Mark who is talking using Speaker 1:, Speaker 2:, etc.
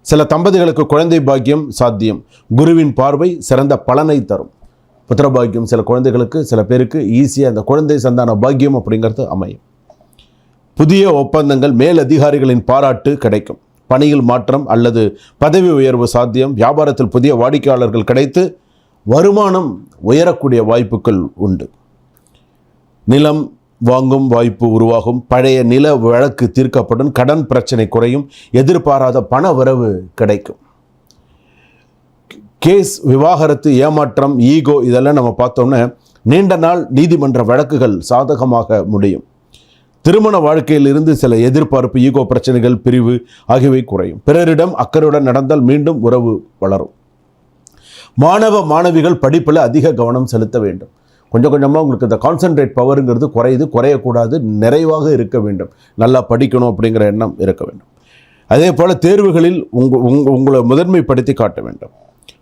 Speaker 1: சில தம்பதிகளுக்கு குழந்தை பாக்கியம் சாத்தியம். குருவின் பார்வை சிறந்த பலனை தரும். புத்திர பாக்கியம் சில குழந்தைகளுக்கு, சில பேருக்கு ஈஸியாக அந்த குழந்தை சந்தான பாக்கியம் அப்படிங்கிறது அமையும். புதிய ஒப்பந்தங்கள், மேல் அதிகாரிகளின் பாராட்டு கிடைக்கும். பணியில் மாற்றம் அல்லது பதவி உயர்வு சாத்தியம். வியாபாரத்தில் புதிய வாடிக்கையாளர்கள் கிடைத்து வருமானம் உயரக்கூடிய வாய்ப்புகள் உண்டு. நிலம் வாங்கும் வாய்ப்பு உருவாகும். பழைய நில வழக்கு தீர்க்கப்படும். கடன் பிரச்சனை குறையும். எதிர்பாராத பண வரவு கிடைக்கும். கேஸ், விவாகரத்து, ஏமாற்றம், ஈகோ இதெல்லாம் நம்ம பார்த்தோம்னா நீண்ட நாள் நீதிமன்ற வழக்குகள் சாதகமாக முடியும். திருமண வாழ்க்கையில் இருந்து சில எதிர்பார்ப்பு, ஈகோ பிரச்சனைகள், பிரிவு ஆகியவை குறையும். பிறரிடம் அக்கறையுடன் நடந்தால் மீண்டும் உறவு வளரும். மாணவ மாணவிகள் படிப்பில் அதிக கவனம் செலுத்த வேண்டும். கொஞ்சம் கொஞ்சமாக உங்களுக்கு இந்த கான்சன்ட்ரேட் பவருங்கிறது குறையக்கூடாது, நிறைவாக இருக்க வேண்டும். நல்லா படிக்கணும் அப்படிங்கிற எண்ணம் இருக்க வேண்டும். அதே போல் தேர்வுகளில் உங்களை முதன்மைப்படுத்தி காட்ட வேண்டும்.